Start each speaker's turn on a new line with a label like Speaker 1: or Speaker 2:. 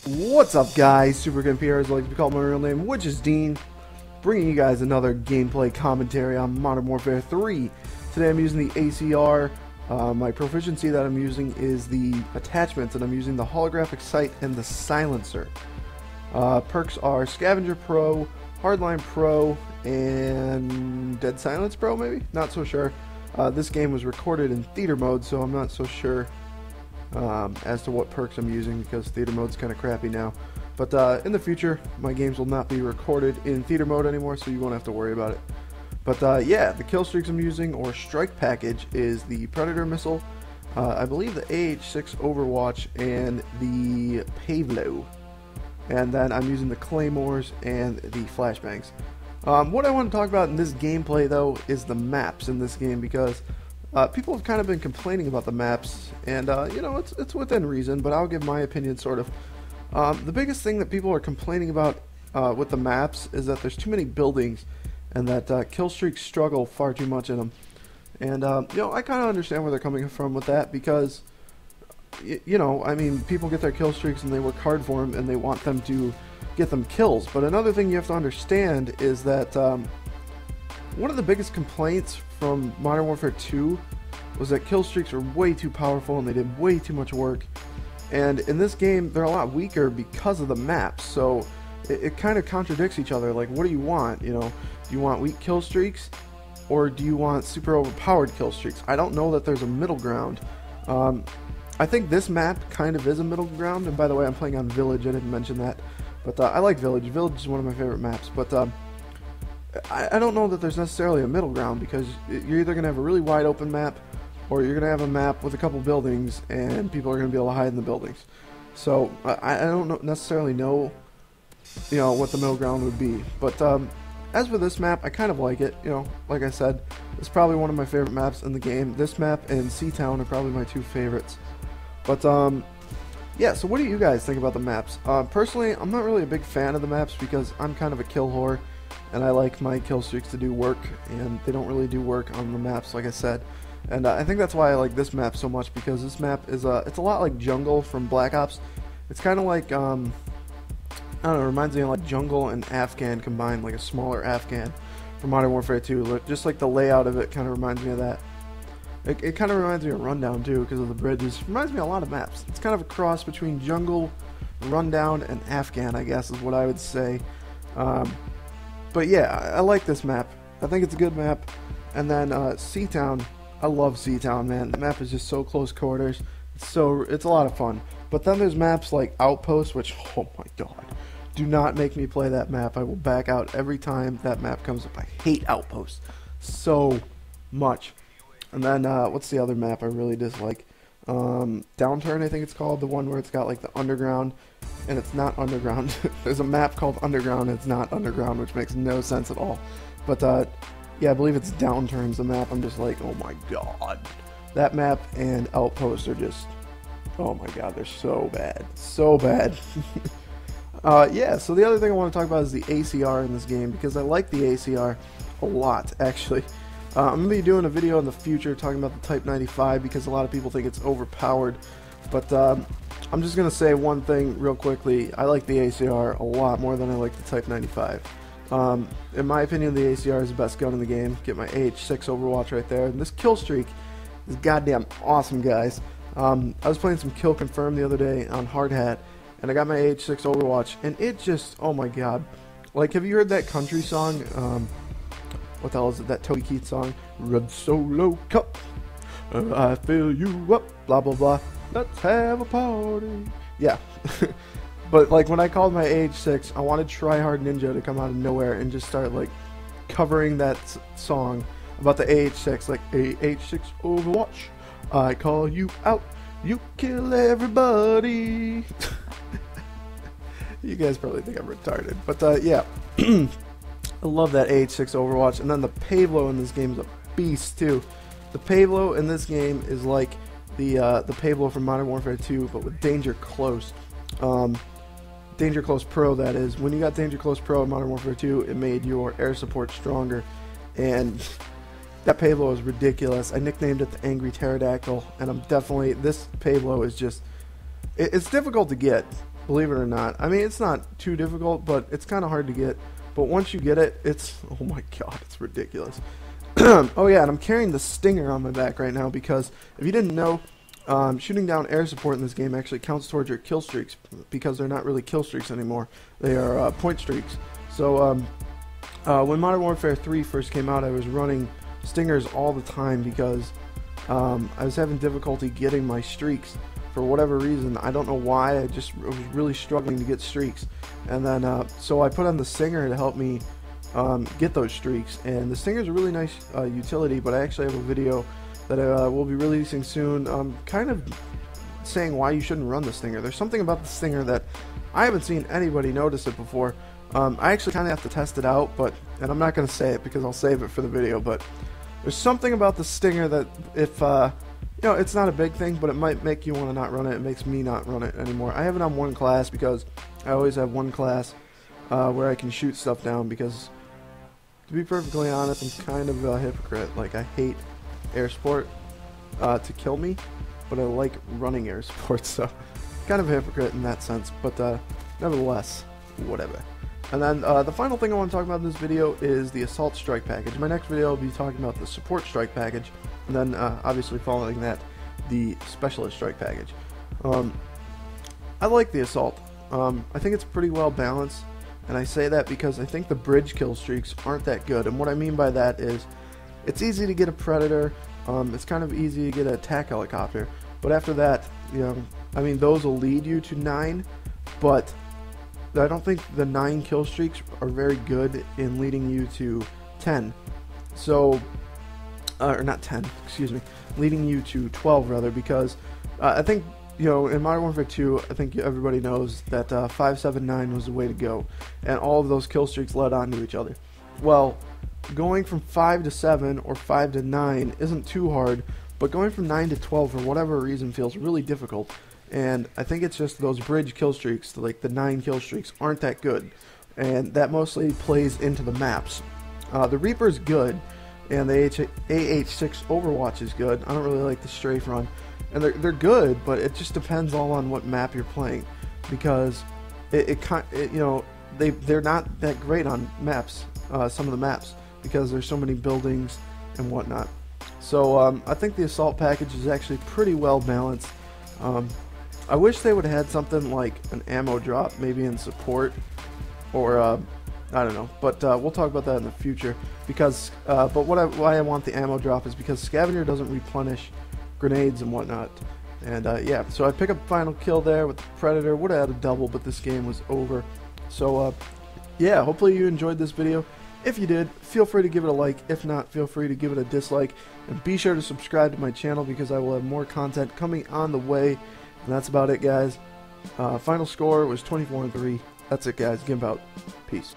Speaker 1: What's up, guys? Super Computer, as I like to be called my real name, which is Dean, bringing you guys another gameplay commentary on Modern Warfare 3. Today I'm using the ACR. My proficiency that I'm using is the attachments, and I'm using the holographic sight and the silencer. Perks are Scavenger Pro, Hardline Pro, and Dead Silence Pro, maybe? Not so sure. This game was recorded in theater mode, so I'm not so sure as to what perks I'm using, because theater mode's kind of crappy now. But in the future, my games will not be recorded in theater mode anymore, so you won't have to worry about it. But yeah, the Killstreaks I'm using, or strike package, is the Predator missile, I believe the AH6 Overwatch, and the Pavelow. And then I'm using the Claymores and the Flashbangs. What I want to talk about in this gameplay, though, is the maps in this game, because people have kind of been complaining about the maps, and you know, it's within reason, but I'll give my opinion, sort of. The biggest thing that people are complaining about with the maps is that there's too many buildings, and that Killstreaks struggle far too much in them. And you know, I kind of understand where they're coming from with that, because you know, I mean, people get their Killstreaks and they work hard for them, and they want them to get them kills. But another thing you have to understand is that one of the biggest complaints from Modern Warfare 2 was that Killstreaks were way too powerful and they did way too much work. And in this game, they're a lot weaker because of the maps, so it kind of contradicts each other. Like, what do you want? You know, do you want weak Killstreaks, or do you want super overpowered Killstreaks? I don't know that there's a middle ground. I think this map kind of is a middle ground, and by the way, I'm playing on Village, I didn't mention that. But I like Village. Village is one of my favorite maps, but I don't know that there's necessarily a middle ground, because you're either going to have a really wide open map, or you're going to have a map with a couple buildings, and people are going to be able to hide in the buildings. So I don't necessarily know, you know, what the middle ground would be. But as for this map, I kind of like it. You know, like I said, it's probably one of my favorite maps in the game. This map and Seatown are probably my two favorites. But yeah, so what do you guys think about the maps? Personally, I'm not really a big fan of the maps, because I'm kind of a kill whore, and I like my kill streaks to do work, and they don't really do work on the maps, like I said. And I think that's why I like this map so much, because this map is it's a lot like Jungle from Black Ops. It's kind of like I don't know, it reminds me of like Jungle and Afghan combined, like a smaller Afghan from Modern Warfare 2. Just like the layout of it kind of reminds me of that. It kind of reminds me of Rundown too, because of the bridges. It reminds me of a lot of maps. It's kind of a cross between Jungle, Rundown, and Afghan, I guess is what I would say. But yeah, I like this map. I think it's a good map. And then Seatown, I love Seatown, man. The map is just so close quarters. It's a lot of fun. But then there's maps like Outpost, which, oh my god, do not make me play that map. I will back out every time that map comes up. I hate Outpost so much. And then what's the other map I really dislike? Downturn, I think it's called, the one where it's got like the underground, and it's not underground. There's a map called Underground, and it's not underground, which makes no sense at all. But yeah, I believe it's Downturn's the map. I'm just like, oh my god, that map and Outpost are just, oh my god, they're so bad, so bad. Yeah, so the other thing I want to talk about is the ACR in this game, because I like the ACR a lot, actually. I'm going to be doing a video in the future talking about the Type 95, because a lot of people think it's overpowered. But I'm just going to say one thing real quickly. I like the ACR a lot more than I like the Type 95. In my opinion, the ACR is the best gun in the game. Get my AH6 Overwatch right there. And this kill streak is goddamn awesome, guys. I was playing some Kill Confirm the other day on Hard Hat, and I got my AH6 Overwatch, and it just, oh my god. Like, have you heard that country song? What the hell is it? That Toby Keith song? Red Solo Cup, I fill you up, blah blah blah, let's have a party. Yeah. But like, when I called my AH6, I wanted Try Hard Ninja to come out of nowhere and just start like covering that song about the AH6, like AH6 Overwatch, I call you out, you kill everybody. You guys probably think I'm retarded, but yeah. I love that AH6 Overwatch. And then the Pavelow in this game is a beast too. The Pavelow in this game is like the Pavelow from Modern Warfare 2, but with Danger Close. Danger Close Pro, that is. When you got Danger Close Pro in Modern Warfare 2, it made your air support stronger. And that Pavelow is ridiculous. I nicknamed it the Angry Pterodactyl, and I'm definitely, this Pavelow is just, it's difficult to get. believe it or not. I mean, it's not too difficult, but it's kind of hard to get. But once you get it, it's, oh my god, it's ridiculous. Oh yeah, and I'm carrying the Stinger on my back right now because if you didn't know, shooting down air support in this game actually counts towards your kill streaks because they're not really kill streaks anymore. They are point streaks. So when Modern Warfare 3 first came out, I was running Stingers all the time because I was having difficulty getting my streaks for whatever reason. I don't know why. I was really struggling to get streaks, and then so I put on the Stinger to help me get those streaks. And the Stinger is a really nice utility, but I actually have a video that I will be releasing soon, kind of saying why you shouldn't run the Stinger. There's something about the Stinger that I haven't seen anybody notice it before. I actually kind of have to test it out, and I'm not going to say it because I'll save it for the video, but there's something about the Stinger that if, you know, it's not a big thing, but it might make you want to not run it. It makes me not run it anymore. I have it on one class because I always have one class where I can shoot stuff down because, to be perfectly honest, I'm kind of a hypocrite. Like, I hate air support to kill me, but I like running air support, so kind of a hypocrite in that sense, but nevertheless, whatever. And then the final thing I want to talk about in this video is the Assault Strike package. In my next video I'll be talking about the Support Strike package, and then obviously following that, the Specialist Strike package. I like the Assault. I think it's pretty well balanced, and I say that because I think the bridge kill streaks aren't that good. And what I mean by that is, it's easy to get a Predator, it's kind of easy to get an attack helicopter, but after that, you know, I mean, those will lead you to 9, but I don't think the 9 kill streaks are very good in leading you to 10. So, or not 10, excuse me, leading you to 12 rather, because I think, you know, in Modern Warfare 2, I think everybody knows that 5, 7, 9 was the way to go, and all of those kill streaks led on to each other. Well, going from 5 to 7 or 5 to 9 isn't too hard, but going from 9 to 12 for whatever reason feels really difficult. And I think it's just those bridge kill streaks, like the 9 kill streaks, aren't that good. And that mostly plays into the maps. The Reaper's good, and the AH6 Overwatch is good. I don't really like the Strafe Run. And they're good, but it just depends all on what map you're playing. Because you know, they're not that great on maps, some of the maps, because there's so many buildings and whatnot. So I think the Assault package is actually pretty well balanced. I wish they would have had something like an ammo drop, maybe in support, or I don't know. But we'll talk about that in the future. Because, but why I want the ammo drop is because Scavenger doesn't replenish grenades and whatnot. And yeah, so I pick up final kill there with the Predator. Would have had a double, but this game was over. So yeah, hopefully you enjoyed this video. If you did, feel free to give it a like. If not, feel free to give it a dislike. And be sure to subscribe to my channel because I will have more content coming on the way. And that's about it, guys. Final score was 24-3. That's it, guys. Gimp out. Peace.